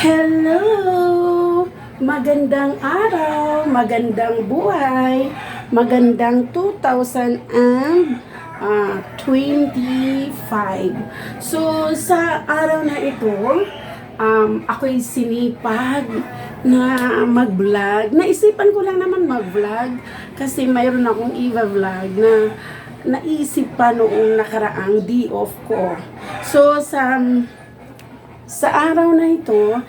Hello! Magandang araw, magandang buhay, magandang 2025. So, sa araw na ito, ako'y sinipag na mag-vlog. Naisipan ko lang naman mag-vlog kasi mayroon akong i-vlog na naisip pa noong nakaraang day off ko. So, sa araw na ito,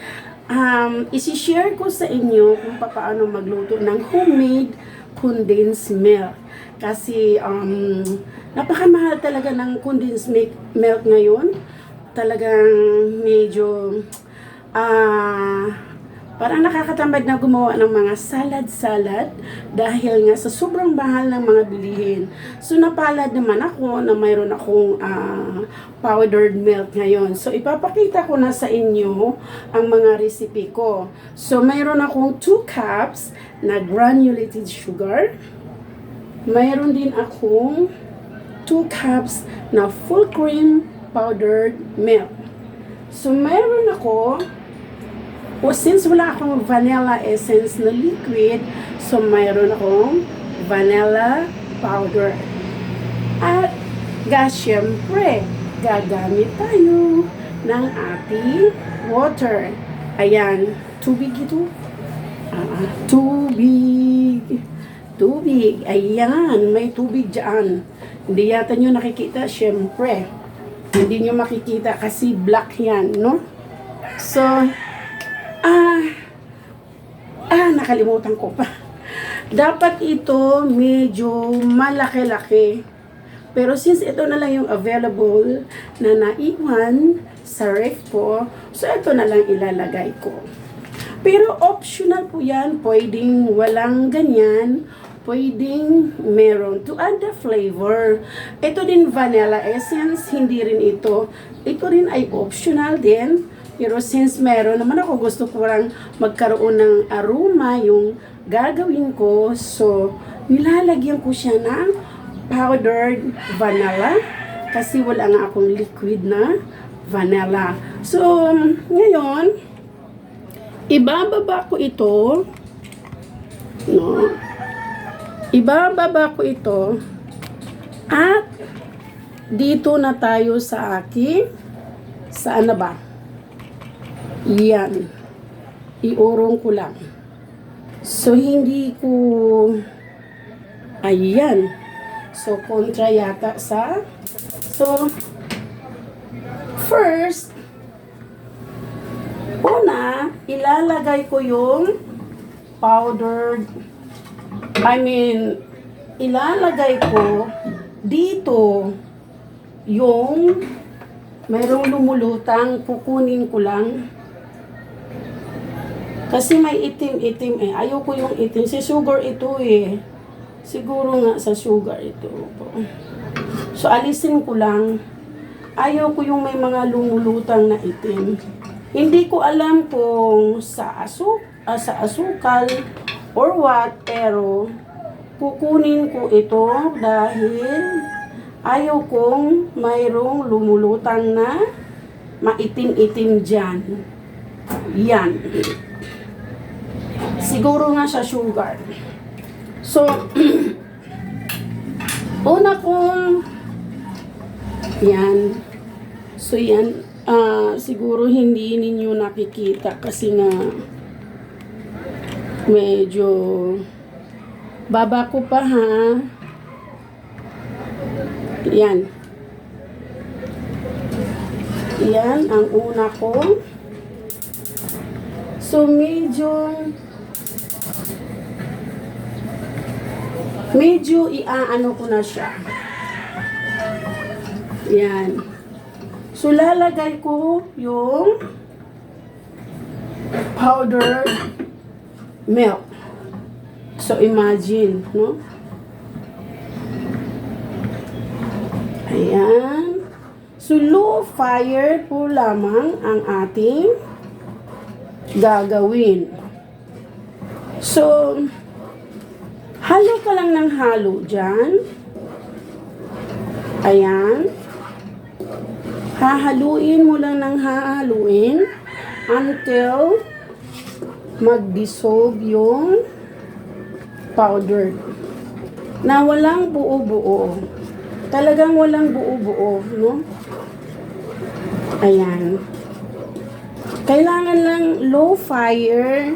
isi-share ko sa inyo kung paano magluto ng homemade condensed milk. Kasi napakamahal talaga ng condensed milk ngayon. Talagang medyo parang nakakatamad na gumawa ng mga salad-salad dahil nga sa sobrang mahal ng mga bilihin. So napalad naman ako na mayroon akong powdered milk ngayon. So ipapakita ko na sa inyo ang mga recipe ko. So mayroon akong 2 cups na granulated sugar. Mayroon din akong 2 cups na full cream powdered milk. So mayroon ako since wala akong vanilla essence na liquid, so mayroon akong vanilla powder. At syempre, gagamit tayo ng ating water. Ayan, tubig ito. Tubig. Ayan, may tubig dyan. Hindi yata nyo nakikita, syempre. Hindi nyo makikita kasi black yan, no? So, nakalimutan ko pa. Dapat ito medyo malaki-laki. Pero since ito na lang yung available na naiwan sa ref ko, so ito na lang ilalagay ko. Pero optional po yan. Pwedeng walang ganyan. Pwedeng meron to add the flavor. Ito din vanilla essence. Hindi rin ito. Ito rin ay optional din. Pero since meron naman ako, gusto ko lang magkaroon ng aroma yung gagawin ko. So, nilalagyan ko siya ng powdered vanilla. Kasi wala nga akong liquid na vanilla. So, ngayon, ibababa ko ito. No? Ibababa ko ito. At, dito na tayo sa aking, saan na ba? Yan. Iurong ko lang. So, hindi ko... Ayan. So, kontra yata sa... So, first, una, ilalagay ko yung powdered... ilalagay ko dito yung mayroong lumulutang, kukunin ko lang. Kasi may itim-itim eh. Ayoko yung itim. Si sugar ito eh. Siguro nga sa sugar ito. So, alisin ko lang. Ayoko yung may mga lumulutang na itim. Hindi ko alam kung sa asukal or what, pero kukunin ko ito dahil ayaw kong mayroong lumulutang na maitim-itim dyan. Yan. Siguro nga sa sugar. So, una kong yan. So, yan. Siguro hindi ninyo nakikita kasi nga medyo baba ko pa ha. Yan. Yan ang una ko. So, medyo iaano ko na siya. Yan. So, lalagay ko yung powdered milk. So, imagine, no? Ayan. So, low fire po lamang ang ating gagawin. So, halo ka lang ng halo dyan. Ayan. Hahaluin mo lang ng hahaluin. until mag-dissolve yung powder. Na walang buo-buo. Talagang walang buo-buo, no? Ayan. Kailangan lang low fire.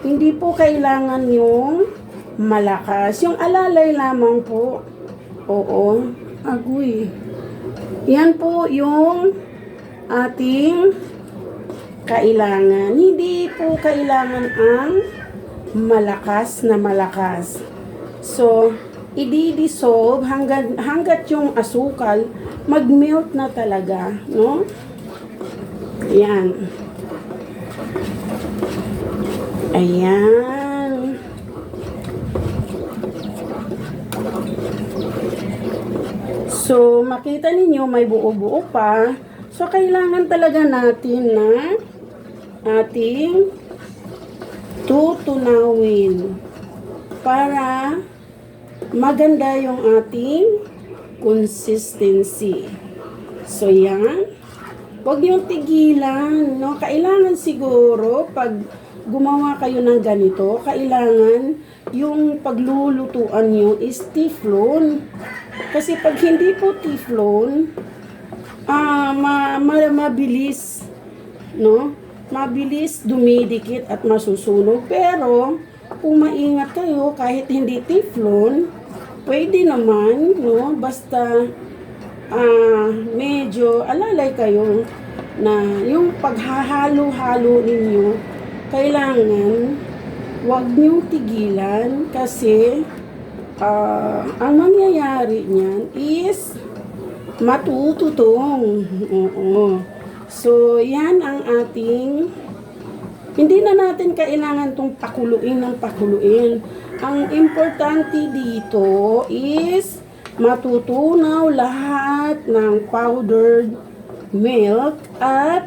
Hindi po kailangan yung malakas. Yung alalay lamang po. Oo. Agoy. Yan po yung ating kailangan. Hindi po kailangan ang malakas na malakas. So, i-dissolve hanggat yung asukal mag-melt na talaga, no? Yan. Ayan. So, makita ninyo may buo-buo pa. So, kailangan talaga natin na ating tutunawin para maganda yung ating consistency. So, yan. Huwag yung tigilan, no? Kailangan siguro, pag gumawa kayo ng ganito, kailangan yung paglulutuan nyo is teflon. Kasi pag hindi po teflon, mabilis, no? Mabilis dumidikit at masusunog. Pero, kung maingat kayo, kahit hindi teflon, pwede naman, no? Basta, medyo alalay kayo na yung paghahalo-halo ninyo, kailangan wag niyong tigilan kasi ang mangyayari niyan is matututong. Oo. So, yan ang ating, hindi na natin kailangan tong pakuluin ng pakuluin. Ang importante dito is matutunaw lahat ng powdered milk at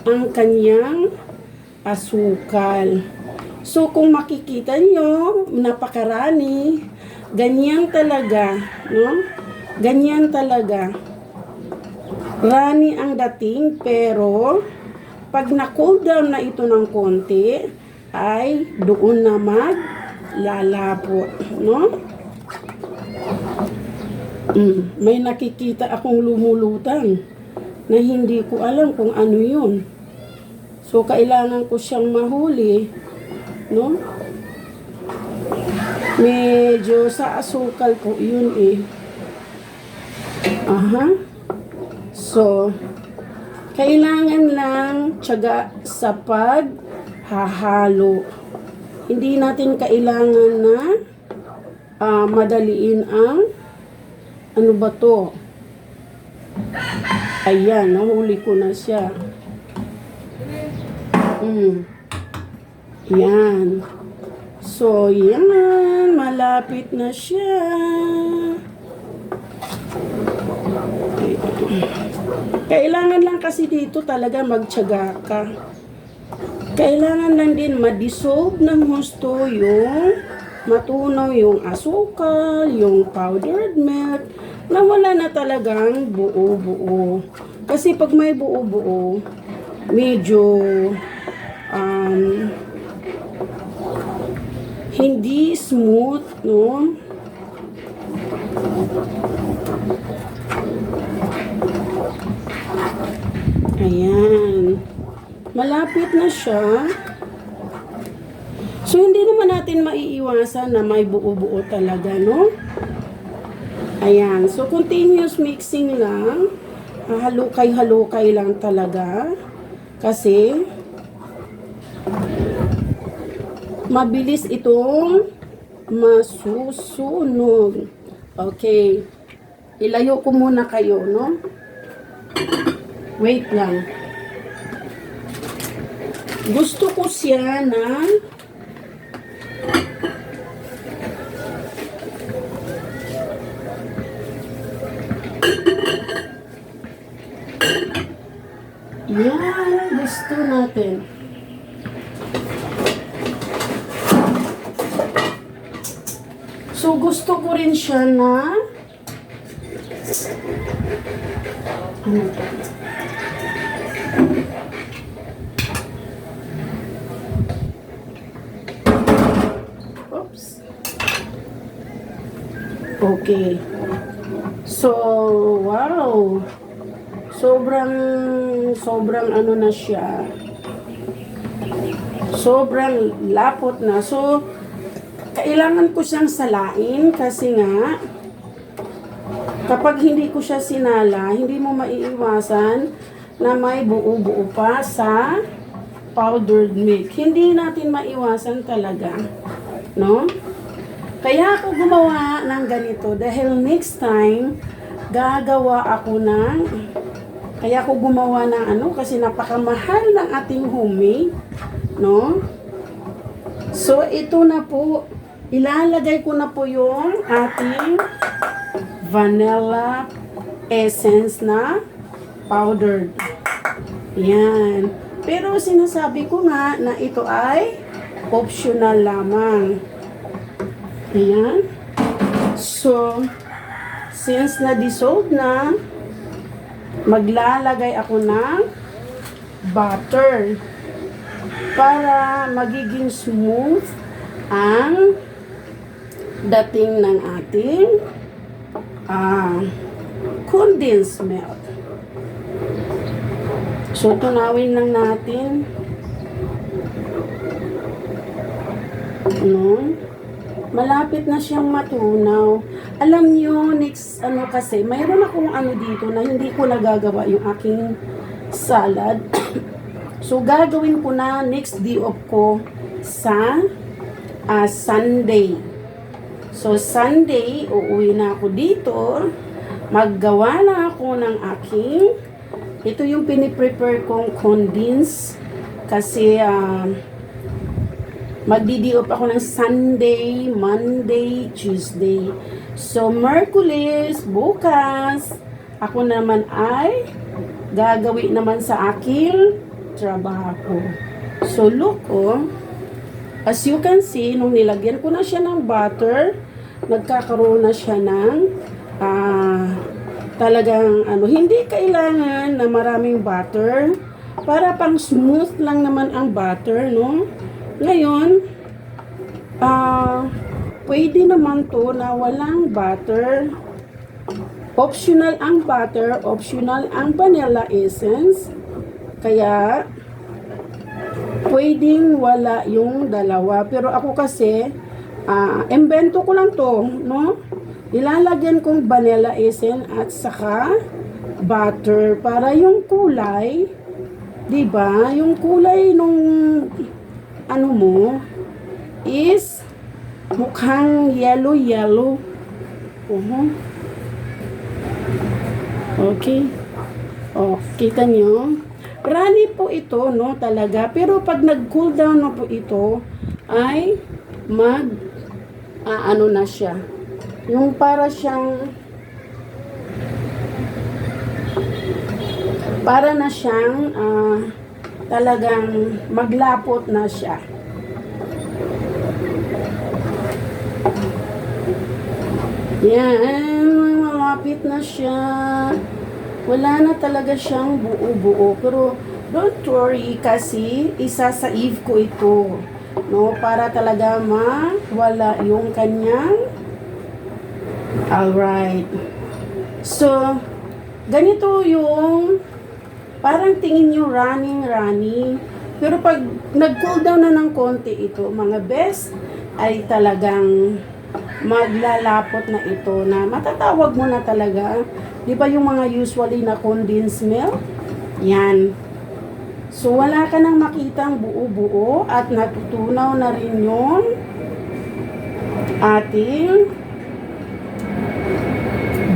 ang kanyang asukal. So, kung makikita nyo, napakarami, ganyan talaga, no? Ganyan talaga. Rani ang dating, pero pag na-cool down na ito ng konti, ay doon na maglalapot, no? May nakikita akong lumulutang na hindi ko alam kung ano yun. So, kailangan ko siyang mahuli, no? Medyo sa asukal po yun eh. Aha. So, kailangan lang tiyaga sa paghahalo. Hindi natin kailangan na madaliin ang ano ba to? Ayan, nahuli ko na siya. Yan. So, yan. Malapit na siya. Kailangan lang kasi dito talaga magtiyaga ka. Kailangan lang din ma-dissolve ng husto yung matunaw yung asukal, yung powdered milk, na wala na talagang buo-buo. Kasi pag may buo-buo, medyo hindi smooth, no? Ayan. Malapit na siya. So, hindi naman natin maiiwasan na may buo-buo talaga, no? Ayan. So, continuous mixing lang. Halukay-halukay lang talaga. Kasi, mabilis itong masusunog. Okay. Ilayo ko muna kayo, no? Wait lang. Gusto ko siya na yan, gusto natin. So, gusto ko rin siya na ano to? Okay. So, wow. Sobrang ano na siya. Sobrang lapot na. So, kailangan ko siyang salain kasi nga, kapag hindi ko siya sinala, hindi mo maiiwasan na may buo-buo pa sa powdered milk. Hindi natin maiwasan talaga. No? Kaya ako gumawa ng ganito dahil next time, kaya ako gumawa ng ano kasi napakamahal ng ating homemade, no? So ito na po, ilalagay ko na po yung ating vanilla essence na powdered. Yan. Pero sinasabi ko nga na ito ay optional lamang. Ayan. So, since na-dissolve na, maglalagay ako ng butter para magiging smooth ang dating ng ating condensed milk. So, tunawin lang natin. Ano? Malapit na siyang matunaw. Alam nyo, next, kasi, mayroon akong dito na hindi ko nagagawa yung aking salad. So, gagawin ko na next day off ko sa Sunday. So, Sunday, uuwi na ako dito. Maggawa na ako ng ito yung piniprepare kong condensed kasi, magdi-day-off ako ng Sunday, Monday, Tuesday. So, Merkulis, bukas, ako naman ay gagawin naman sa aking trabaho. So, look, as you can see, nung nilagyan ko na siya ng butter, nagkakaroon na siya ng talagang, hindi kailangan na maraming butter, para pang smooth lang naman ang butter, no? Ngayon, pwede naman to na walang butter. Optional ang butter, optional ang vanilla essence. Kaya, pwedeng wala yung dalawa. Pero ako kasi, invento ko lang to, no? Ilalagyan kong vanilla essence at saka butter para yung kulay, 'di ba? Yung kulay nung mo is mukhang yellow. Okay. Kita nyo? Runny po ito, no, talaga. Pero pag nag-cool down na po ito, ay na siya. Yung para na siyang talagang maglapot na siya. Yan, malapit na siya. Wala na talaga siyang buo-buo. Pero don't worry kasi isa-save ko ito. No, para talaga mawala yung kanyang. Alright. So, ganito yung parang tingin nyo running. Pero pag nag-cool down na ng konti ito, mga best, ay talagang maglalapot na ito na matatawag mo na talaga. Di ba yung mga usually na condensed milk? Yan. So, wala ka nang makitang buo-buo at natutunaw na rin yung ating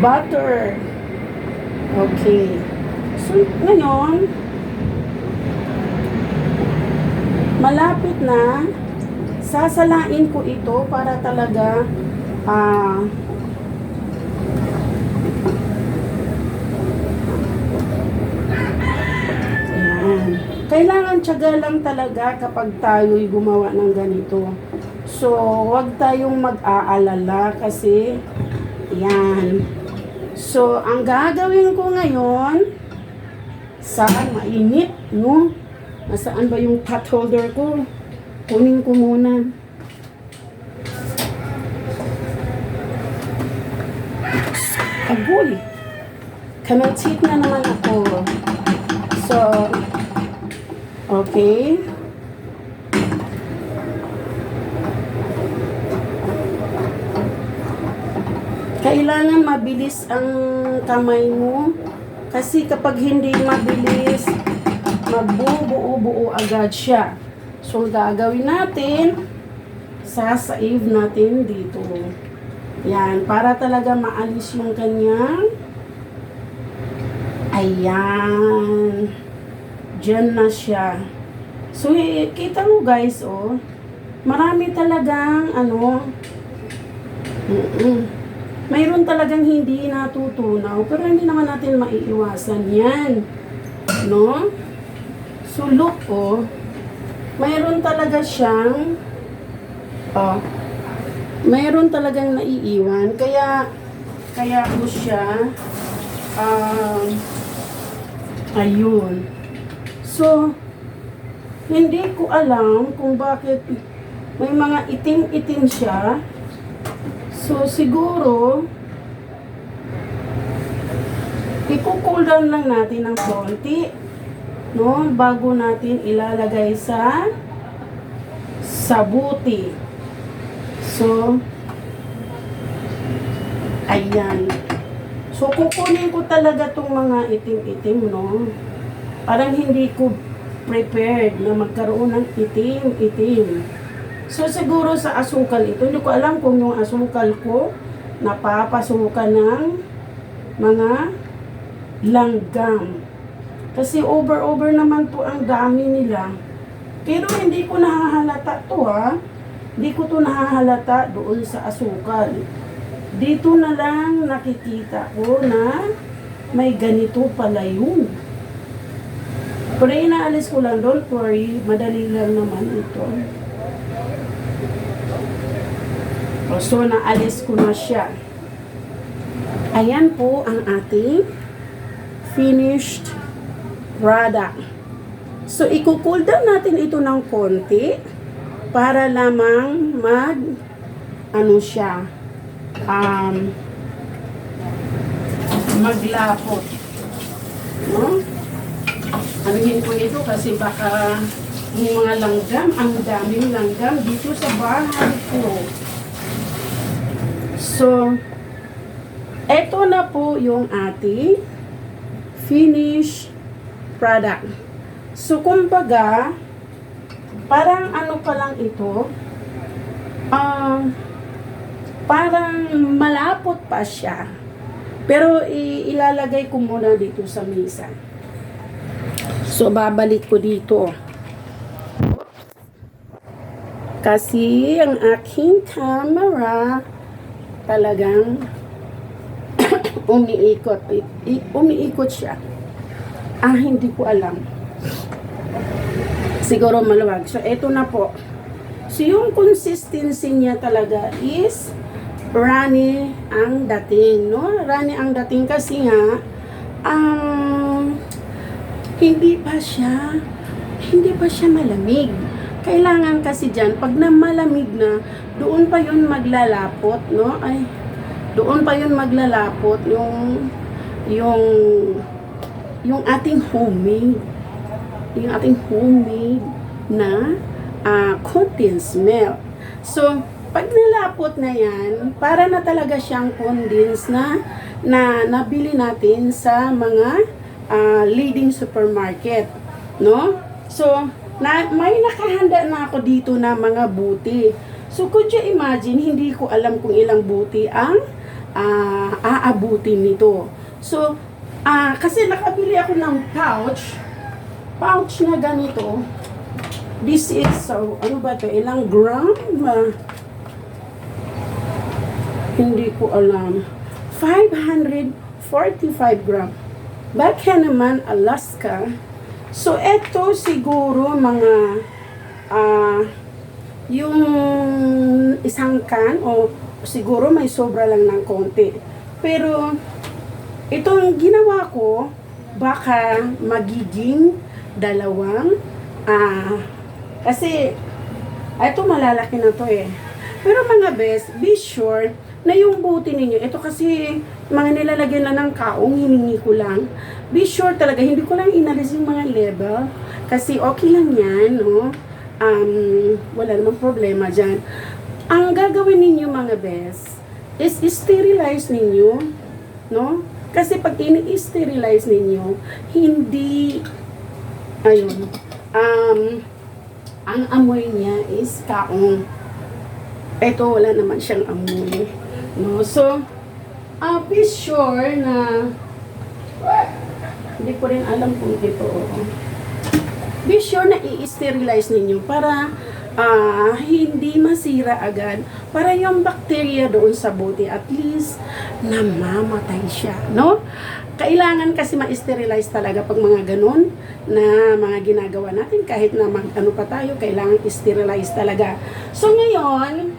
butter. Okay. So, ngayon, malapit na, sasalain ko ito para talaga, ayan. Kailangan tiyaga lang talaga kapag tayo'y gumawa ng ganito. So, wag tayong mag-aalala kasi, ayan. So, ang gagawin ko ngayon, saan mainit, no? Nasaan ba yung pot holder ko? Kunin ko muna. Agoy! Kamentit na naman ako. So, okay. Kailangan mabilis ang kamay mo. Kasi kapag hindi mabilis, magbubuo-buo agad siya. So, gagawin natin, sasave natin dito. Yan, para talaga maalis yung kanyang. Ayan. Diyan na siya. So, kita mo guys, oh. Marami talagang, mayroon talagang hindi natutunaw, pero hindi naman natin maiiwasan yan. No? So, look, oh. Mayroon talaga siyang, mayroon talagang naiiwan. Kaya ko siya, ayun. So, hindi ko alam kung bakit may mga itim-itim siya. So, siguro, i-cool down lang natin ng konti, no? Bago natin ilalagay sa buti. So, ayan. So, kukunin ko talaga tong mga itim-itim, no? Parang hindi ko prepared na magkaroon ng itim-itim. So, siguro sa asukal ito, hindi ko alam kung yung asukal ko napapasukan ng mga langgam. Kasi over naman to ang dami nila. Pero hindi ko nahahalata to, ha. Hindi ko to nahahalata doon sa asukal. Dito na lang nakikita ko na may ganito pala yun. Pero inaalis ko lang, don't worry, madali lang naman ito. So, naalis ko na siya. Ayan po ang ating finished product. So, i-cool down natin ito ng konti para lamang maglapot. No? Anuhin ko ito kasi baka yung mga langgam, ang daming langgam dito sa bahay ko. So, eto na po yung ating finished product. So, kumbaga, parang ano pa lang ito, parang malapot pa siya. Pero, ilalagay ko muna dito sa mesa. So, babalik ko dito. Kasi, ang aking camera, talagang umiikot siya. Hindi ko alam. Siguro maluwag. So, eto na po. So, yung consistency niya talaga is runny ang dating, no? Runny ang dating kasi nga, hindi pa siya malamig. Kailangan kasi dyan, pag malamig na, doon pa yun maglalapot, no? Doon pa yun maglalapot yung ating homemade. Yung ating homemade na condensed milk. So, pag nalapot na yan, para na talaga siyang condensed na nabili natin sa mga leading supermarket, no? So, may nakahanda na ako dito na mga buti. So, could you imagine, hindi ko alam kung ilang buti ang aabutin nito. So, kasi nakabili ako ng pouch na ganito. This is, so, ano ba ito? Ilang gram? Hindi ko alam. 545 gram. Baka naman, Alaska. So, eto siguro mga yung isang can o siguro may sobra lang ng konti. Pero, itong ginawa ko, baka magiging dalawang kasi ito malalaki na to eh. Pero mga best, be sure na yung buti ninyo, ito kasi mga nilalagyan na ng kaong, hiningi ko lang. Be sure talaga, hindi ko lang inalis yung mga level. Kasi okay lang yan, no? Wala namang problema dyan. Ang gagawin ninyo mga best, is sterilize ninyo, no? Kasi pag ini-sterilize ninyo, hindi, ayun, ang amoy niya is kaong. Ito, wala naman siyang amoy. No? So, be sure na, hindi ko rin alam kung ito. Be sure na i-sterilize ninyo para hindi masira agad. Para yung bacteria doon sa bote, at least, namamatay siya. No? Kailangan kasi ma-sterilize talaga pag mga ganun na mga ginagawa natin. Kahit na ano pa tayo, kailangan i-sterilize talaga. So, ngayon,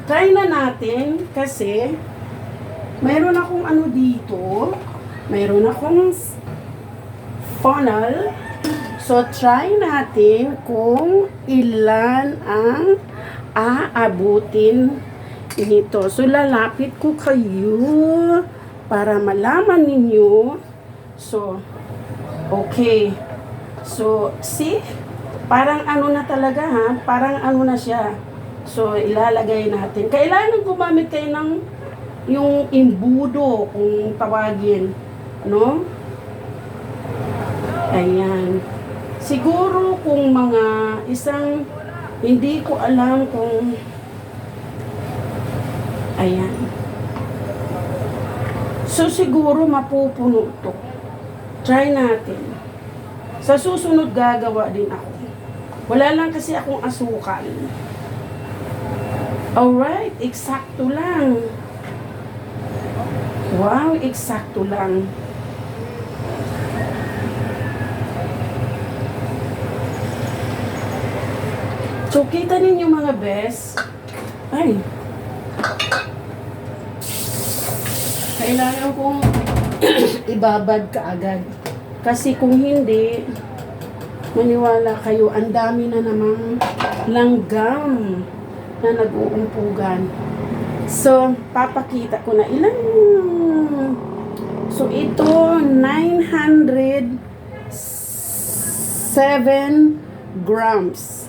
try na natin kasi mayroon akong ano dito. Mayroon akong funnel. So, try natin kung ilan ang aabutin nito. So, lalapit ko kayo para malaman ninyo. So, okay. So, see? Parang ano na talaga ha? Parang ano na siya. So, ilalagay natin. Kailangan gumamit kayo ng yung imbudo kung tawagin. No? Ayan. Siguro kung mga isang, hindi ko alam kung, ayan. So siguro mapupuno to. Try natin. Sa susunod gagawa din ako. Wala lang kasi akong asukal. Alright, eksakto lang. Wow, eksakto lang. So, kita ninyo mga best. Ay. Kailangan kong ibabad kaagad. Kasi kung hindi, maniwala kayo, ang dami na namang langgam na nag-uumpugan. So, papakita ko na ilan. So, ito, 907 grams.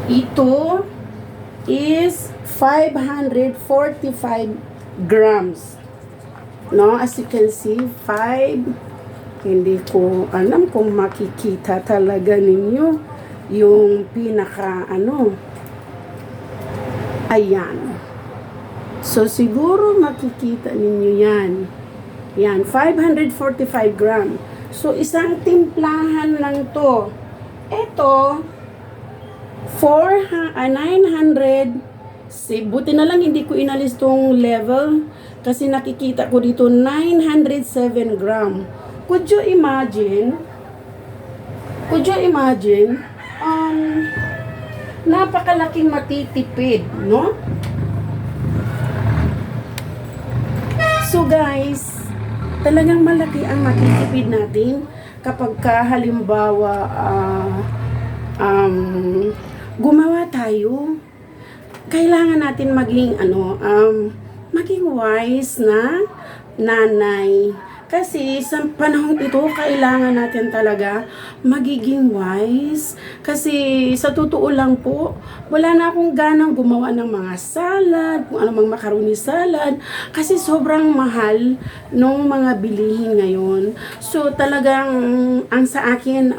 Ito is 545 grams. No, as you can see, 5. Hindi ko alam kung makikita talaga ninyo yung pinaka ano. Ayan. So, siguro makikita ninyo yan. Yan, 545 gram. So, isang timplahan lang to. Ito, 900. Buti na lang hindi ko inalis tong level kasi nakikita ko dito 907 gram. Could you imagine? Napakalaking matitipid, no? So guys, talagang malaki ang matitipid natin kapag halimbawa gumawa tayo. Kailangan natin maging maging wise na nanay. Kasi sa panahon ito, kailangan natin talaga magiging wise. Kasi sa totoo lang po, wala na akong ganang gumawa ng mga salad, kung anumang macaroni salad. Kasi sobrang mahal nung mga bilihin ngayon. So talagang, ang sa akin,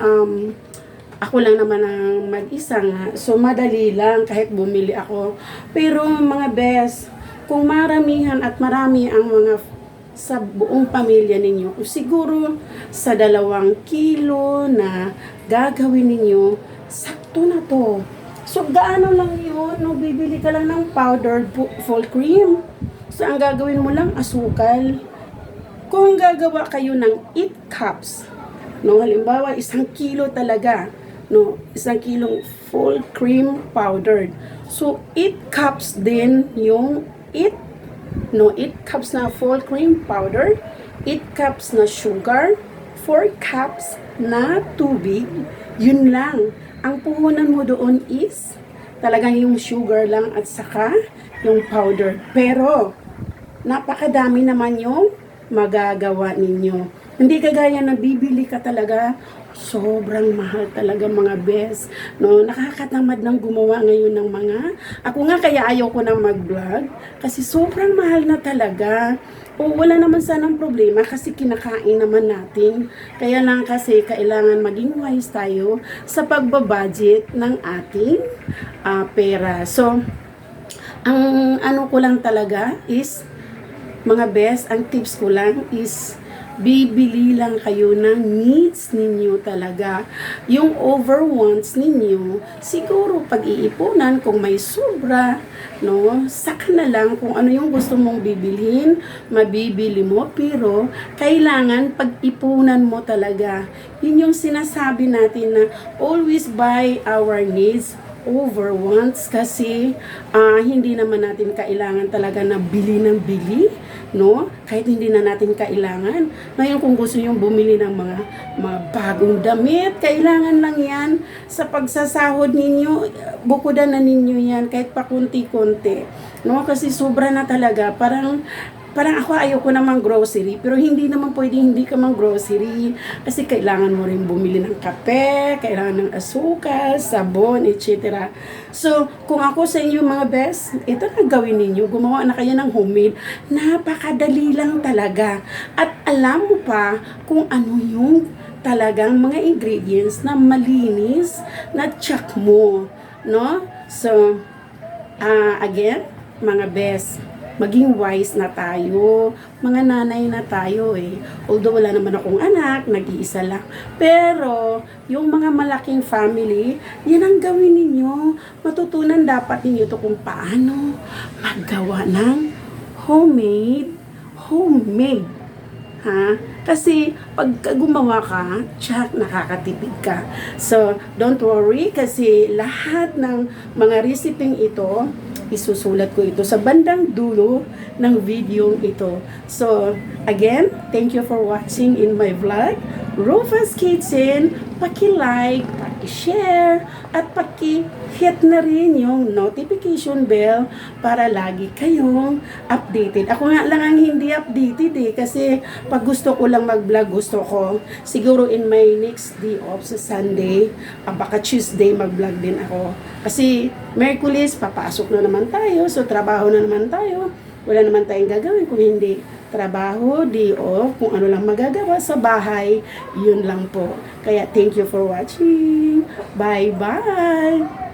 ako lang naman ang mag-isa nga. So madali lang kahit bumili ako. Pero mga best, kung maramihan at marami ang mga sa buong pamilya ninyo, siguro sa 2 kilo na gagawin ninyo, sakto na to. So, gaano lang yun? No, bibili ka lang ng powdered full cream. So, ang gagawin mo lang, asukal. Kung gagawa kayo ng 8 cups, no, halimbawa, 1 kilo talaga, no, 1 kilong full cream powdered. So, 8 cups din yung 8 cups na full cream powder, 8 cups na sugar, 4 cups na tubig. Yun lang. Ang puhunan mo doon is Talagang yung sugar lang at saka yung powder. Pero, napakadami naman yung magagawa ninyo. Hindi kagaya na bibili ka talaga, sobrang mahal talaga mga best. No, nakakatamad ng gumawa ngayon ng mga, ako nga kaya ayaw ko na mag-vlog kasi sobrang mahal na talaga. O wala naman sanang problema kasi kinakain naman natin. Kaya lang kasi kailangan maging wise tayo sa pagbabudget ng ating pera. So, ang ano ko lang talaga is, mga best, ang tips ko lang is bibili lang kayo ng needs ninyo talaga. Yung over wants ninyo, siguro pag-iipunan kung may sobra, no? Saka na lang kung ano yung gusto mong bibilhin, mabibili mo, pero kailangan pag-ipunan mo talaga. Yun yung sinasabi natin na always buy our needs over wants kasi hindi naman natin kailangan talaga na bili ng bili, no? Kahit hindi na natin kailangan. Ngayon kung gusto nyo bumili ng mga bagong damit, kailangan lang yan sa pagsasahod ninyo, bukudan na ninyo yan kahit pa kunti-kunti, no? Kasi sobra na talaga, parang ako ayaw ko naman grocery, pero hindi naman pwedeng hindi ka mang grocery kasi kailangan mo rin bumili ng kape, kailangan ng asukal, sabon, etc. So, kung ako sa inyo mga best, ito na gawin ninyo, gumawa na kayo ng homemade, napakadali lang talaga. At alam mo pa kung ano yung talagang mga ingredients na malinis na check mo, no? So, again, mga best, maging wise na tayo. Mga nanay na tayo eh. Although wala naman akong anak, nag-iisa lang. Pero, yung mga malaking family, yan ang gawin ninyo. Matutunan dapat ninyo to kung paano maggawa ng homemade. Ha? Kasi pag gumawa ka, tsak, nakakatipid ka. So, don't worry kasi lahat ng mga resepeng ito, isusulat ko ito sa bandang dulo ng video ito. So, again, thank you for watching in my vlog, Rufa's Kitchen. Paki-like, paki-share, at paki-hit na rin yung notification bell para lagi kayong updated. Ako nga lang ang hindi updated eh, kasi pag gusto ko lang mag-vlog, gusto ko, siguro in my next day off sa Sunday, baka Tuesday mag-vlog din ako. Kasi Merkulis, papasok na naman tayo, so trabaho na naman tayo. Wala naman tayong gagawin kung hindi trabaho, day off, kung ano lang magagawa sa bahay, yun lang po. Kaya thank you for watching. Bye-bye!